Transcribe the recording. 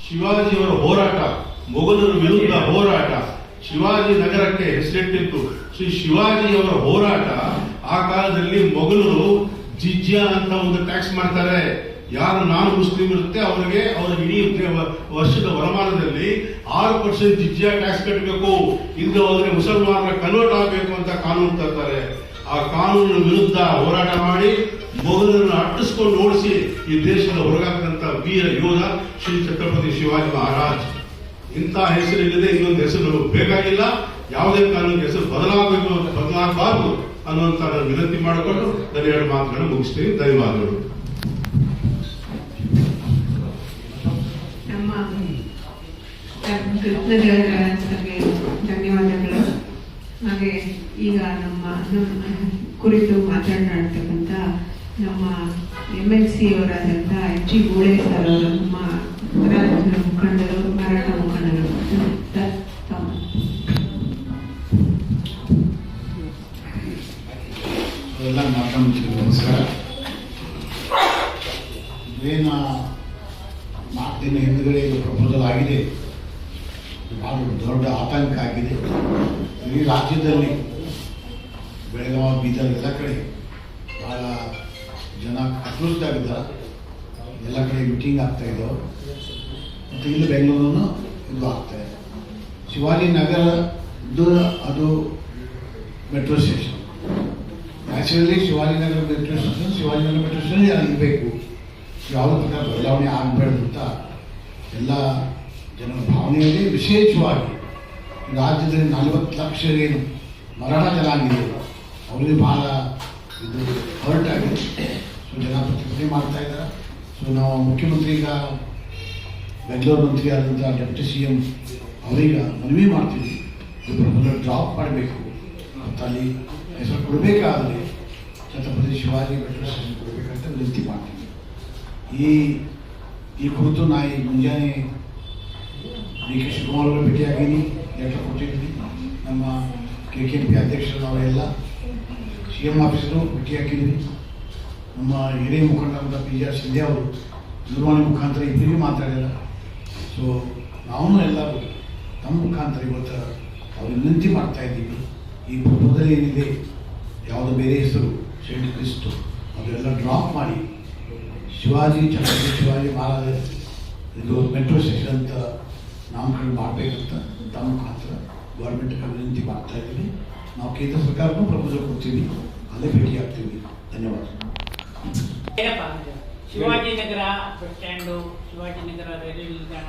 ಶಿವಾಜಿಯವರ ಹೋರಾಟ, ಮೊಘಲರ ವಿರುದ್ಧ ಹೋರಾಟ, ಶಿವಾಜಿ ನಗರಕ್ಕೆ ಹೆಸರಿಟ್ಟಿತ್ತು ಶ್ರೀ ಶಿವಾಜಿಯವರ ಹೋರಾಟ. ಆ ಕಾಲದಲ್ಲಿ ಮೊಘಲರು ಜಿಜ್ಯಾ ಅಂತ ಒಂದು ಟ್ಯಾಕ್ಸ್ ಮಾಡ್ತಾರೆ. ಯಾರು ನಾನ್ ಮುಸ್ಲಿಂ ಇರುತ್ತೆ ಅವರಿಗೆ ಅವರ ಇಡೀ ವರ್ಷದ ವರಮಾನದಲ್ಲಿ 6% ಜಿಜ್ಯಾ ಟ್ಯಾಕ್ಸ್ ಕಟ್ಟಬೇಕು, ಇಲ್ಲದೆ ಹೋದ್ರೆ ಮುಸಲ್ಮಾನರ ಕನ್ವರ್ಟ್ ಆಗಬೇಕು ಅಂತ ಕಾನೂನು ತರ್ತಾರೆ. ಆ ಕಾನೂನಿನ ವಿರುದ್ಧ ಹೋರಾಟ ಮಾಡಿ ಮೊಘಲರನ್ನು ಅಟ್ಟಿಸ್ಕೊಂಡು ಓಡಿಸಿ ಈ ದೇಶದ ಹೊರಗಾಕಂತ ವೀರ ಯೋಧ ಶ್ರೀ ಛತ್ರಪತಿ ಶಿವಾಜಿ ಮಹಾರಾಜ್. ಇಂಥ ಹೆಸರಿಲ್ಲದೆ ಇನ್ನೊಂದು ಹೆಸರು ನಮಗೆ ಬೇಕಾಗಿಲ್ಲ. ಯಾವುದೇ ಕಾನೂನಿಗೆ ಹೆಸರು ಬದಲಾಗಬಾರದು ಅನ್ನುವಂತ ನಾನು ವಿನಂತಿ ಮಾಡಿಕೊಂಡು ನನ್ನ 2 ಮಾತುಗಳನ್ನು ಮುಗಿಸ್ತೀನಿ. ಧನ್ಯವಾದಗಳು. ನಮ್ಮ ಧನ್ಯವಾದಗಳು. ಹಾಗೆ ಈಗ ನಮ್ಮ ಕುರಿತು ಮಾತನಾಡ್ತಕ್ಕಂಥ ನಮ್ಮ MLC ಅವರಾದಂಥ H. ಗೋಳೆ ಸರ್ ಅವರು, ನಮ್ಮ ಮುಖಂಡರು, ಮಾರಾಟ ಮುಖಂಡರು. ಎಲ್ಲ ಮಾತಾಡ್ತೀವಿ. ನಮಸ್ಕಾರ. ಏನು 4 ದಿನ ಹಿಂದುಗಡೆ ಪ್ರಪೋಸಲ್ ಆಗಿದೆ, ಭಾಳ ದೊಡ್ಡ ಆತಂಕ ಆಗಿದೆ. ಇಡೀ ರಾಜ್ಯದಲ್ಲಿ ಬೆಳಗಾವಿ, ಬೀದರ್ ಎಲ್ಲ ಕಡೆ ಭಾಳ ಜನ ಅತೃಪ್ತರಾಗಿದ್ದಾರೆ. ಎಲ್ಲ ಕಡೆ ಮೀಟಿಂಗ್ ಆಗ್ತಾ ಇದ್ದಾವೆ. ಮತ್ತು ಇಲ್ಲಿ ಬೆಂಗಳೂರನ್ನು ಇದು ಆಗ್ತಾಯಿದೆ. ಶಿವಾಜಿ ನಗರದ್ದು ಅದು metro station. Naturally Shivajinagar metro station ಇರಬೇಕು. ಯಾವುದೇ ಪ್ರಕಾರ ಬದಲಾವಣೆ ಆಗಬಾರ್ದು ಅಂತ ಎಲ್ಲ ಜನರ ಭಾವನೆಯಲ್ಲಿ ವಿಶೇಷವಾಗಿ ರಾಜ್ಯದಲ್ಲಿ 40 ಲಕ್ಷ ಏನು ಮರಾಠ ಜನಾಂಗಿದೆ ಅವರಿಗೆ ಭಾಳ ಇದು ಹರ್ಟ್ ಆಗಿದೆ. ಸೊ ಜನ ಪ್ರತಿಭಟನೆ ಮಾಡ್ತಾ ಇದ್ದಾರೆ. ಸೊ ನಾವು ಮುಖ್ಯಮಂತ್ರಿ ಈಗ ಬೆಂಗಳೂರು ಮಂತ್ರಿ ಆದಂಥ ಡೆಪ್ಯೂಟಿ CM ಅವರಿಗೆ ಮನವಿ ಮಾಡ್ತೀವಿ, ಪ್ರಪೋಸಲ್ ಡ್ರಾಪ್ ಮಾಡಬೇಕು ಮತ್ತು ಅಲ್ಲಿ ಹೆಸರು ಕೊಡಬೇಕಾದ್ರೆ ಛತ್ರಪತಿ ಶಿವಾಜಿ ಮೆಟ್ರೋ ಸ್ಟೇಷನ್ ಕೊಡಬೇಕಂತ ವಿನಂತಿ ಮಾಡ್ತೀವಿ. ಈ ಕುರಿತು ನಾ ಈ ಮುಂಜಾನೆ DK ಶಿವಕುಮಾರ್ ಅವರು ಭೇಟಿಯಾಗೀನಿ, ಲೆಟರ್ ಕೊಟ್ಟಿದ್ದೀನಿ. ನಮ್ಮ KKMP ಅಧ್ಯಕ್ಷರು ನಾವೆಲ್ಲ CM ಆಫೀಸರು ಭೇಟಿಯಾಗಿದ್ದೀವಿ. ನಮ್ಮ ಹಿರಿಯ ಮುಖಂಡರಾದ PGR ಸಿಂಧ್ಯಾ ಅವರು ದೂರವಾಣಿ ಮುಖಾಂತರ ಇಬ್ಬರಿಗೂ ಮಾತಾಡಿಲ್ಲ. ಸೊ ನಾವು ಎಲ್ಲರೂ ನಮ್ಮ ಮುಖಾಂತರ ಇವತ್ತು ಅವ್ರು ವಿನಂತಿ ಮಾಡ್ತಾ ಇದ್ದೀವಿ. ಈ ಪ್ರಪೋಸಲ್ ಏನಿದೆ, ಯಾವುದೋ ಬೇರೆ ಹೆಸರು ಶೆಡ್ ಲಿಸ್ಟು ಅದೆಲ್ಲ ಡ್ರಾಪ್ ಮಾಡಿ ಛತ್ರಪತಿ ಶಿವಾಜಿ ಮಹಾರಾಜ ಇದು ಮೆಟ್ರೋ ಸ್ಟೇಷನ್ ಅಂತ ನಾಮಕರಣ ಮಾಡಬೇಕಂತ ತಮ್ಮ ಮುಖಾಂತರ ಗೌರ್ಮೆಂಟ್ಗೆ ವಿನಂತಿ ಮಾಡ್ತಾ ಇದ್ದೀವಿ. ನಾವು ಕೇಂದ್ರ ಸರ್ಕಾರಕ್ಕೂ ಪ್ರಪೋಸಲ್ ಕೊಡ್ತೀವಿ, ಅಲ್ಲೇ ಭೇಟಿ ಆಗ್ತೀವಿ. ಧನ್ಯವಾದ. Shivajinagar bus stand, Shivajinagar railway ನಿಲ್ದಾಣ,